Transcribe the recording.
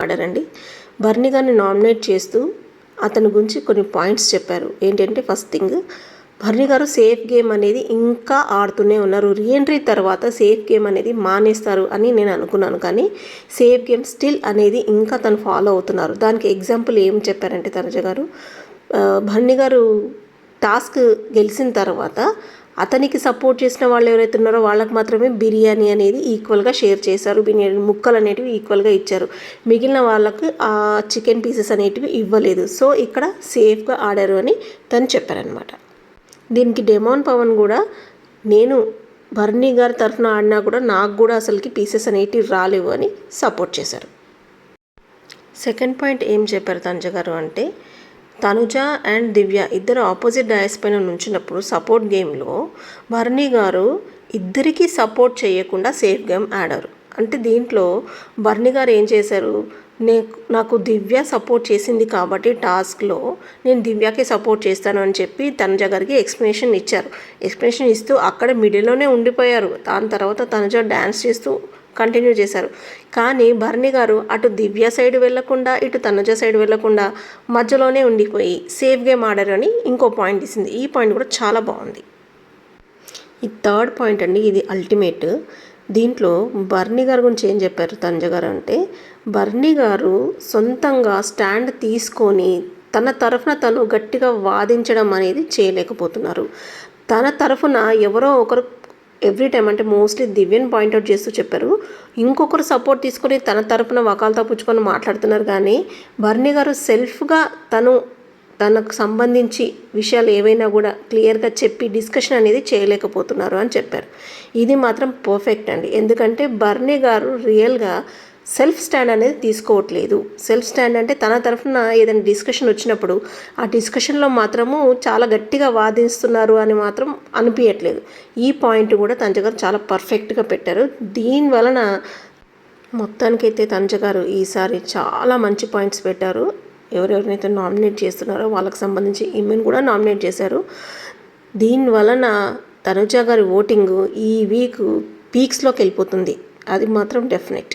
ఆడారండి. బర్నీ గారిని నామినేట్ చేస్తూ అతని గురించి కొన్ని పాయింట్స్ చెప్పారు. ఏంటంటే ఫస్ట్ థింగ్, బర్నీ గారు సేఫ్ గేమ్ అనేది ఇంకా ఆడుతూనే ఉన్నారు. రీఎంట్రీ తర్వాత సేఫ్ గేమ్ అనేది మానేస్తారు అని నేను అనుకున్నాను, కానీ సేఫ్ గేమ్ స్టిల్ అనేది ఇంకా తను ఫాలో అవుతున్నారు. దానికి ఎగ్జాంపుల్ ఏం చెప్పారంటే తనుజ గారు, బర్నీ గారు టాస్క్ గెలిచిన తర్వాత అతనికి సపోర్ట్ చేసిన వాళ్ళు ఎవరైతే ఉన్నారో వాళ్ళకి మాత్రమే బిర్యానీ అనేది ఈక్వల్గా షేర్ చేశారు. బిర్యానీ ముక్కలు అనేటివి ఈక్వల్గా ఇచ్చారు. మిగిలిన వాళ్ళకి ఆ చికెన్ పీసెస్ అనేటివి ఇవ్వలేదు. సో ఇక్కడ సేఫ్గా ఆడారు అని తను చెప్పారనమాట. దీనికి డెమాన్ పవన్ కూడా, నేను బర్నీ గారి తరఫున ఆడినా కూడా నాకు కూడా అసలుకి పీసెస్ అనేటివి రాలేవు అని సపోర్ట్ చేశారు. సెకండ్ పాయింట్ ఏం చెప్పారు తనుజ గారు అంటే, తనుజ అండ్ దివ్య ఇద్దరు ఆపోజిట్ డయాస్ పైన నుంచినప్పుడు సపోర్ట్ గేమ్లో బర్నీ గారు ఇద్దరికీ సపోర్ట్ చేయకుండా సేఫ్ గేమ్ ఆడారు. అంటే దీంట్లో బర్నీ గారు ఏం చేశారు, నాకు దివ్య సపోర్ట్ చేసింది కాబట్టి టాస్క్లో నేను దివ్యకి సపోర్ట్ చేస్తాను అని చెప్పి తనుజ గారికి ఎక్స్ప్లెనేషన్ ఇచ్చారు. ఎక్స్ప్లెనేషన్ ఇస్తూ అక్కడ మిడిల్లోనే ఉండిపోయారు. దాని తర్వాత తనుజ డ్యాన్స్ చేస్తూ కంటిన్యూ చేశారు. కానీ బర్నీ గారు అటు దివ్య సైడ్ వెళ్లకుండా ఇటు తనుజ సైడ్ వెళ్లకుండా మధ్యలోనే ఉండిపోయి సేఫ్ గేమ్ ఆడారు అని ఇంకో పాయింట్ ఇస్తుంది. ఈ పాయింట్ కూడా చాలా బాగుంది. ఈ థర్డ్ పాయింట్ అండి, ఇది అల్టిమేట్. దీంట్లో బర్నీ గారి గురించి ఏం చెప్పారు తనుజ గారు అంటే, బర్నీ గారు సొంతంగా స్టాండ్ తీసుకొని తన తరఫున తను గట్టిగా వాదించడం అనేది చేయలేకపోతున్నారు. తన తరఫున ఎవరో ఒకరు ఎవ్రీ టైం, అంటే మోస్ట్లీ దివ్యని పాయింట్అవుట్ చేస్తూ చెప్పారు, ఇంకొకరు సపోర్ట్ తీసుకొని తన తరఫున వకాలతో పుచ్చుకొని మాట్లాడుతున్నారు. కానీ బర్నీ గారు సెల్ఫ్గా తనకు సంబంధించి విషయాలు ఏవైనా కూడా క్లియర్గా చెప్పి డిస్కషన్ అనేది చేయలేకపోతున్నారు అని చెప్పారు. ఇది మాత్రం పర్ఫెక్ట్ అండి. ఎందుకంటే బర్నీ గారు రియల్గా సెల్ఫ్ స్టాండ్ అనేది తీసుకోవట్లేదు. సెల్ఫ్ స్టాండ్ అంటే తన తరఫున ఏదైనా డిస్కషన్ వచ్చినప్పుడు ఆ డిస్కషన్లో మాత్రము చాలా గట్టిగా వాదిస్తున్నారు అని మాత్రం అనిపించట్లేదు. ఈ పాయింట్ కూడా తనుజ గారు చాలా పర్ఫెక్ట్గా పెట్టారు. దీనివలన మొత్తానికైతే తనుజ గారు ఈసారి చాలా మంచి పాయింట్స్ పెట్టారు. ఎవరెవరినైతే నామినేట్ చేస్తున్నారో వాళ్ళకి సంబంధించి ఈమెను కూడా నామినేట్ చేశారు. దీనివలన తనుజ గారి ఓటింగ్ ఈ వీక్ పీక్స్లోకి వెళ్ళిపోతుంది. అది మాత్రం డెఫినెట్.